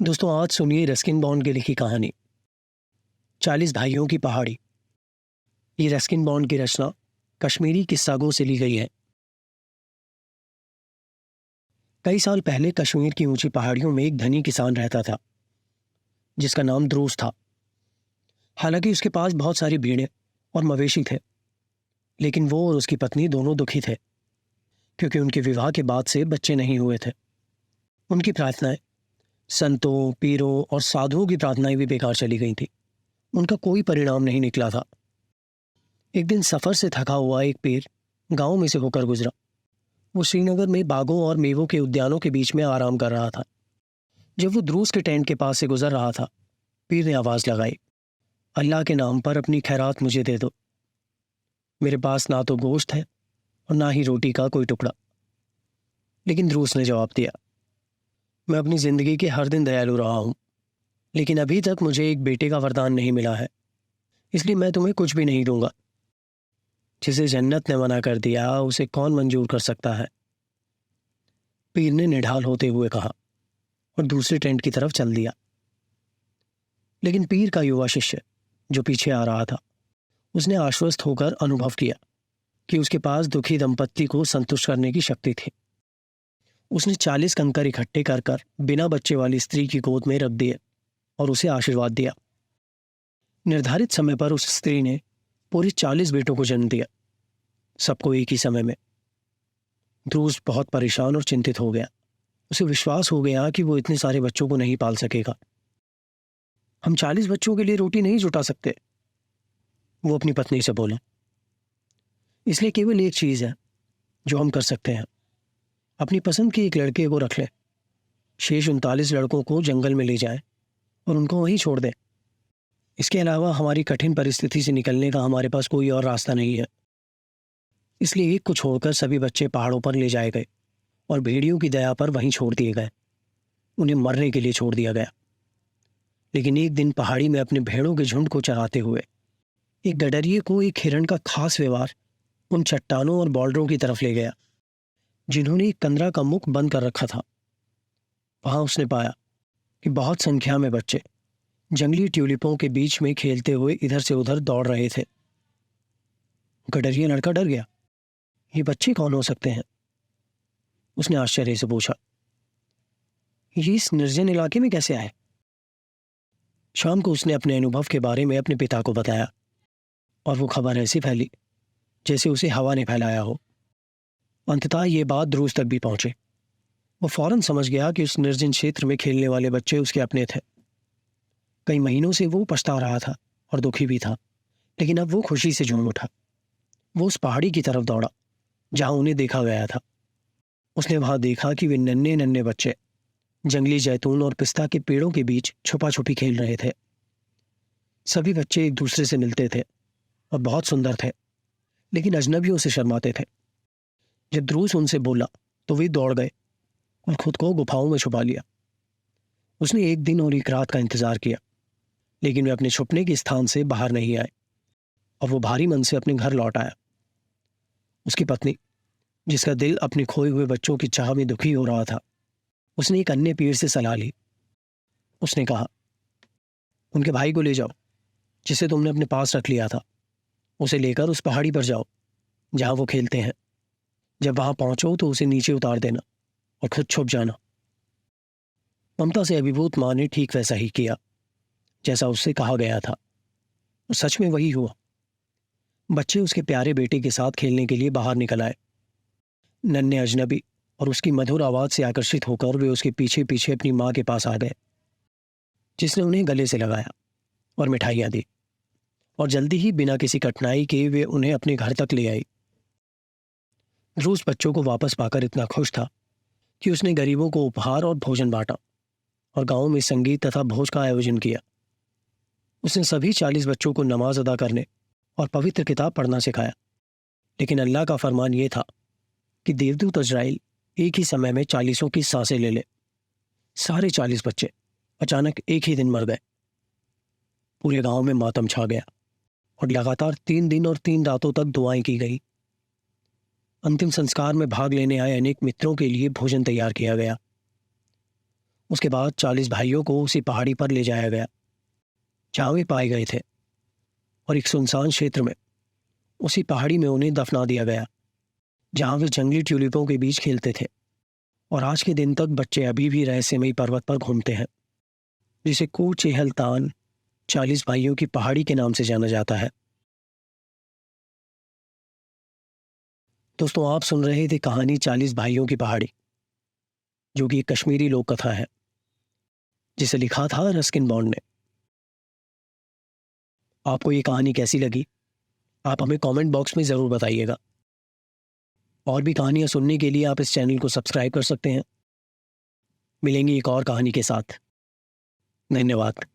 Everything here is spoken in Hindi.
दोस्तों, आज सुनिए रस्किन बॉन्ड की लिखी कहानी 40 भाइयों की पहाड़ी। ये रस्किन बॉन्ड की रचना कश्मीरी किस्सागो से ली गई है। कई साल पहले कश्मीर की ऊंची पहाड़ियों में एक धनी किसान रहता था जिसका नाम द्रूस था। हालांकि उसके पास बहुत सारी भेड़ें और मवेशी थे, लेकिन वो और उसकी पत्नी दोनों दुखी थे क्योंकि उनके विवाह के बाद से बच्चे नहीं हुए थे। उनकी प्रार्थनाएं संतों, पीरों और साधुओं की प्रार्थनाएं भी बेकार चली गई थी। उनका कोई परिणाम नहीं निकला था। एक दिन सफर से थका हुआ एक पीर गांव में से होकर गुजरा। वो श्रीनगर में बागों और मेवों के उद्यानों के बीच में आराम कर रहा था। जब वो द्रूस के टेंट के पास से गुजर रहा था, पीर ने आवाज लगाई, अल्लाह के नाम पर अपनी खैरात मुझे दे दो। मेरे पास ना तो गोश्त है और ना ही रोटी का कोई टुकड़ा। लेकिन द्रूस ने जवाब दिया, मैं अपनी जिंदगी के हर दिन दयालु रहा हूं, लेकिन अभी तक मुझे एक बेटे का वरदान नहीं मिला है, इसलिए मैं तुम्हें कुछ भी नहीं दूंगा। जिसे जन्नत ने मना कर दिया उसे कौन मंजूर कर सकता है? पीर ने निढाल होते हुए कहा और दूसरे टेंट की तरफ चल दिया। लेकिन पीर का युवा शिष्य जो पीछे आ रहा था, उसने आश्वस्त होकर अनुभव किया कि उसके पास दुखी दंपत्ति को संतुष्ट करने की शक्ति थी। उसने 40 कंकर इकट्ठे कर कर बिना बच्चे वाली स्त्री की गोद में रख दिए और उसे आशीर्वाद दिया। निर्धारित समय पर उस स्त्री ने पूरे 40 बेटों को जन्म दिया, सबको एक ही समय में। द्रूस बहुत परेशान और चिंतित हो गया। उसे विश्वास हो गया कि वो इतने सारे बच्चों को नहीं पाल सकेगा। हम 40 बच्चों के लिए रोटी नहीं जुटा सकते, वो अपनी पत्नी से बोला। इसलिए केवल एक चीज है जो हम कर सकते हैं, अपनी पसंद के एक लड़के को रख लें, शेष 39 लड़कों को जंगल में ले जाएं और उनको वहीं छोड़ दें। इसके अलावा हमारी कठिन परिस्थिति से निकलने का हमारे पास कोई और रास्ता नहीं है। इसलिए एक को छोड़कर सभी बच्चे पहाड़ों पर ले जाए गए और भेड़ियों की दया पर वहीं छोड़ दिए गए। उन्हें मरने के लिए छोड़ दिया गया। लेकिन एक दिन पहाड़ी में अपने भेड़ों के झुंड को चराते हुए एक गडरिये को एक हिरण का खास व्यवहार उन चट्टानों और बॉल्डरों की तरफ ले गया जिन्होंने एक कंदरा का मुख बंद कर रखा था। वहां उसने पाया कि बहुत संख्या में बच्चे जंगली ट्यूलिपों के बीच में खेलते हुए इधर से उधर दौड़ रहे थे। गडरिया लड़का डर गया। ये बच्चे कौन हो सकते हैं? उसने आश्चर्य से पूछा, ये इस निर्जन इलाके में कैसे आए? शाम को उसने अपने अनुभव के बारे में अपने पिता को बताया और वो खबर ऐसी फैली जैसे उसे हवा ने फैलाया हो। अंततः ये बात द्रूस तक भी पहुंचे। वो फौरन समझ गया कि उस निर्जन क्षेत्र में खेलने वाले बच्चे उसके अपने थे। कई महीनों से वो पछता रहा था और दुखी भी था, लेकिन अब वो खुशी से झूम उठा। वो उस पहाड़ी की तरफ दौड़ा जहां उन्हें देखा गया था। उसने वहां देखा कि वे नन्हे नन्हे बच्चे जंगली जैतून और पिस्ता के पेड़ों के बीच छुपा छुपी खेल रहे थे। सभी बच्चे एक दूसरे से मिलते थे और बहुत सुंदर थे, लेकिन अजनबियों से शर्माते थे। जब द्रूस उनसे बोला तो वे दौड़ गए और खुद को गुफाओं में छुपा लिया। उसने एक दिन और एक रात का इंतजार किया, लेकिन वे अपने छुपने के स्थान से बाहर नहीं आए और वो भारी मन से अपने घर लौट आया। उसकी पत्नी, जिसका दिल अपने खोए हुए बच्चों की चाह में दुखी हो रहा था, उसने एक अन्य पीर से सलाह ली। उसने कहा, उनके भाई को ले जाओ जिसे तुमने अपने पास रख लिया था। उसे लेकर उस पहाड़ी पर जाओ जहां वो खेलते हैं। जब वहां पहुंचो तो उसे नीचे उतार देना और खुद छुप जाना। ममता से अभिभूत मां ने ठीक वैसा ही किया जैसा उससे कहा गया था, और सच में वही हुआ। बच्चे उसके प्यारे बेटे के साथ खेलने के लिए बाहर निकल आए। नन्हे अजनबी और उसकी मधुर आवाज से आकर्षित होकर वे उसके पीछे पीछे अपनी मां के पास आ गए, जिसने उन्हें गले से लगाया और मिठाइयां दी, और जल्दी ही बिना किसी कठिनाई के वे उन्हें अपने घर तक ले आई। द्रूस बच्चों को वापस पाकर इतना खुश था कि उसने गरीबों को उपहार और भोजन बांटा और गांव में संगीत तथा भोज का आयोजन किया। उसने सभी 40 बच्चों को नमाज अदा करने और पवित्र किताब पढ़ना सिखाया। लेकिन अल्लाह का फरमान यह था कि देवदूत अजराइल एक ही समय में 40 की सांसें ले ले। सारे 40 बच्चे अचानक एक ही दिन मर गए। पूरे गांव में मातम छा गया और लगातार 3 दिन और 3 रातों तक दुआएं की गई। अंतिम संस्कार में भाग लेने आए अनेक मित्रों के लिए भोजन तैयार किया गया। उसके बाद 40 भाइयों को उसी पहाड़ी पर ले जाया गया जहाँ वे पाए गए थे, और एक सुनसान क्षेत्र में उसी पहाड़ी में उन्हें दफना दिया गया जहाँ वे जंगली ट्यूलिपों के बीच खेलते थे। और आज के दिन तक बच्चे अभी भी रहस्यमयी पर्वत पर घूमते हैं, जिसे कू चेहलतान 40 भाइयों की पहाड़ी के नाम से जाना जाता है। दोस्तों, आप सुन रहे थे कहानी 40 भाइयों की पहाड़ी, जो कि एक कश्मीरी लोक कथा है जिसे लिखा था रस्किन बॉन्ड ने। आपको ये कहानी कैसी लगी, आप हमें कमेंट बॉक्स में ज़रूर बताइएगा। और भी कहानियाँ सुनने के लिए आप इस चैनल को सब्सक्राइब कर सकते हैं। मिलेंगे एक और कहानी के साथ। धन्यवाद।